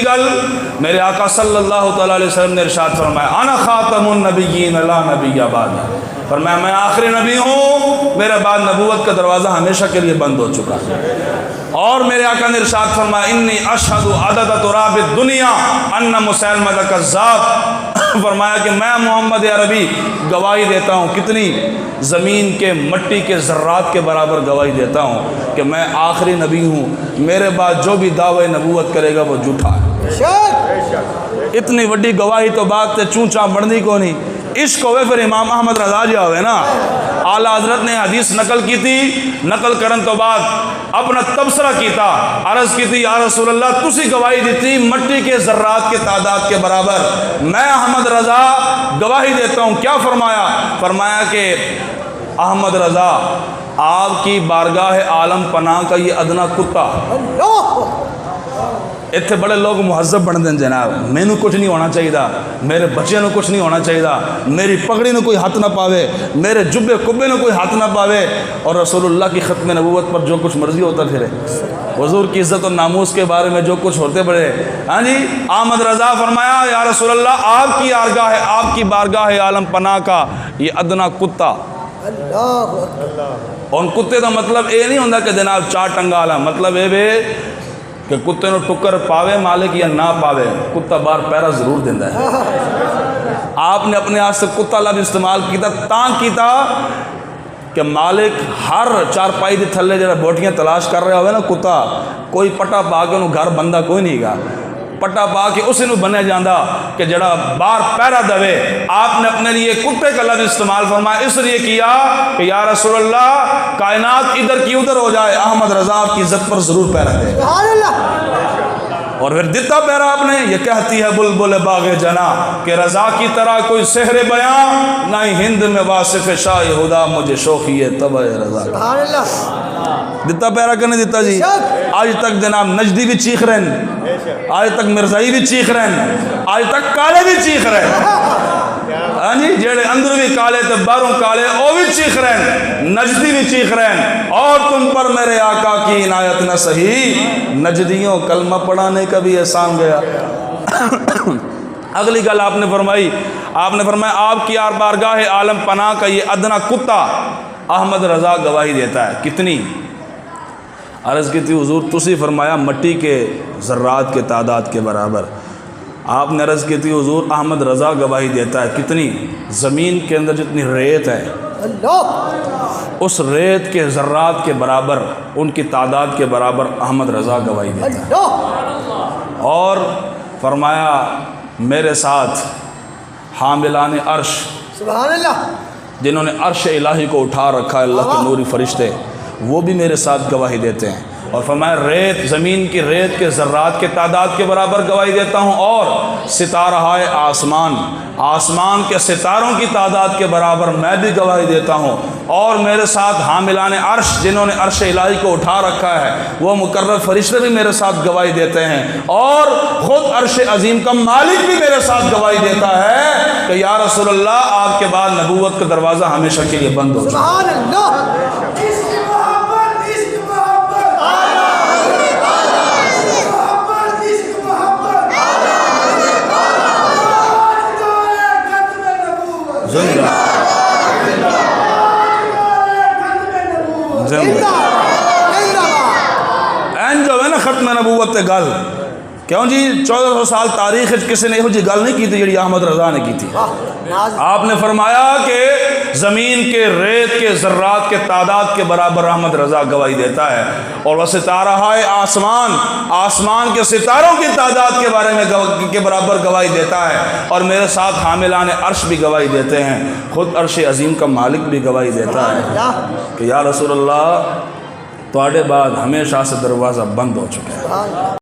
گل میرے آقا صلی اللہ تعالیٰ علیہ وسلم نے ارشاد فرمایا انا خاتم النبیین لا نبی بعدی، فرمایا میں آخری نبی ہوں، میرے بعد نبوت کا دروازہ ہمیشہ کے لیے بند ہو چکا ہے۔ اور میرے آقا نے ارشاد فرمایا انی اشہد عدد تراب الدنیا ان مسیلمہ کذاب، فرمایا کہ میں محمد عربی گواہی دیتا ہوں، کتنی؟ زمین کے مٹی کے ذرات کے برابر گواہی دیتا ہوں کہ میں آخری نبی ہوں، میرے بعد جو بھی دعوی نبوت کرے گا وہ جھوٹا ہے۔ اتنی وڈی گواہی تو بات تے چونچا بڑھنی کو نہیں، عشق ہوئے پھر امام احمد رضا جی ہوئے نا، اعلیٰ حضرت نے حدیث نقل کی تھی، نقل کرن تو بعد اپنا تبصرہ کیتا، عرض کی تھی یا رسول اللہ تسی گواہی دیتی مٹی کے ذرات کے تعداد کے برابر، میں احمد رضا گواہی دیتا ہوں، کیا فرمایا؟ فرمایا کہ احمد رضا آپ کی بارگاہ عالم پناہ کا یہ ادنا کتا، اتنے بڑے لوگ مہذب بن دیں جناب، مینو کچھ نہیں ہونا چاہیے، میرے بچے نو کچھ نہیں ہونا چاہیے، میری پگڑی نو کوئی ہاتھ نہ پاوے، میرے جبے کبے نو کوئی ہاتھ نہ پاوے، اور رسول اللہ کی ختم نبوت پر جو کچھ مرضی ہوتا پھرے، حضور کی عزت اور ناموس کے بارے میں جو کچھ ہوتے بڑے۔ ہاں جی، احمد رضا فرمایا یا رسول اللہ آپ کی بارگاہ عالم پناہ کا یہ ادنا کتا، اور کتے کا مطلب یہ نہیں ہوتا کہ جناب چار ٹنگا والا، مطلب یہ بے کہ کتے نو ٹکر پاوے مالک یا نہ پاوے، کتا بار پیرا ضرور دیندہ ہے۔ آپ نے اپنے آپ سے کتا لفظ استعمال کیتا کہ مالک ہر چار پائی دی تھلے جڑا بوٹیاں تلاش کر رہے ہوئے نا کتا، کوئی پٹا پا کے انہوں گھر بندہ کوئی نہیں گا، پٹا پا کے اسے نو بنے جاندہ کہ جڑا بار پیرا دوے۔ آپ نے اپنے لیے کتے کا لفظ استعمال فرمایا اس لیے کیا کہ یا رسول اللہ کائنات ادھر کی ادھر ہو جائے، احمد رضا آپ کی عزت پر ضرور پیرا دے۔ اور پھر دیتا پیرا آپ نے، یہ کہتی ہے بلبل باغ جنا کہ رضا کی طرح کوئی سحر بیان، نہ ہی ہند میں واصف شاہ خدا مجھے شوقی ہے طبع رضا۔ دیتا پیرا کرنے دیتا جی، آج تک جناب نجدی بھی چیخ رہے ہیں، آج تک مرزائی بھی چیخ رہے ہیں، آج تک کالے بھی چیخ رہے ہیں، ہاں جی جیڑے اندر بھی کالے تے باہروں کالے وہ بھی چیخ رہے ہیں، نجدی بھی چیخ رہے ہیں، اور تم پر میرے آقا کی عنایت نہ سہی، نجدیوں کلمہ پڑھانے کا بھی احسان گیا۔ اگلی گل آپ نے فرمایا آپ کی بارگاہ عالم پناہ کا یہ ادنا کتا احمد رضا گواہی دیتا ہے، کتنی؟ عرض کی تھی حضور تسی فرمایا مٹی کے ذرات کے تعداد کے برابر، آپ نے عرض کی تھی حضور احمد رضا گواہی دیتا ہے، کتنی؟ زمین کے اندر جتنی ریت ہے اس ریت کے ذرات کے برابر، ان کی تعداد کے برابر احمد رضا گواہی دیتا ہے۔ اور فرمایا میرے ساتھ حاملان عرش، سبحان اللہ، جنہوں نے عرش الہی کو اٹھا رکھا ہے اللہ کے نوری فرشتے، وہ بھی میرے ساتھ گواہی دیتے ہیں۔ اور فرمایا ریت، زمین کی ریت کے ذرات کے تعداد کے برابر گواہی دیتا ہوں، اور ستارہ آسمان کے ستاروں کی تعداد کے برابر میں بھی گواہی دیتا ہوں، اور میرے ساتھ حاملان عرش جنہوں نے عرش الہی کو اٹھا رکھا ہے وہ مقرر فرشتے بھی میرے ساتھ گواہی دیتے ہیں، اور خود عرش عظیم کا مالک بھی میرے ساتھ گواہی دیتا ہے کہ یا رسول اللہ آپ کے بعد نبوت کا دروازہ ہمیشہ کے لیے بند ہو جائے۔ سبحان اللہ، این جو ہے نا ختم نبوت گل، کیوں جی 1400 سال تاریخ کسی نے یہ گل نہیں کی تھی جڑی احمد رضا نے کی تھی۔ آپ نے فرمایا کہ زمین کے ریت کے ذرات کے تعداد کے برابر احمد رضا گواہی دیتا ہے، اور وہ ستارہ آسمان کے ستاروں کی تعداد کے بارے میں کے برابر گواہی دیتا ہے، اور میرے ساتھ حاملان عرش بھی گواہی دیتے ہیں، خود عرش عظیم کا مالک بھی گواہی دیتا ہے کہ یا رسول اللہ تواڈے بعد ہمیشہ سے دروازہ بند ہو چکا ہے۔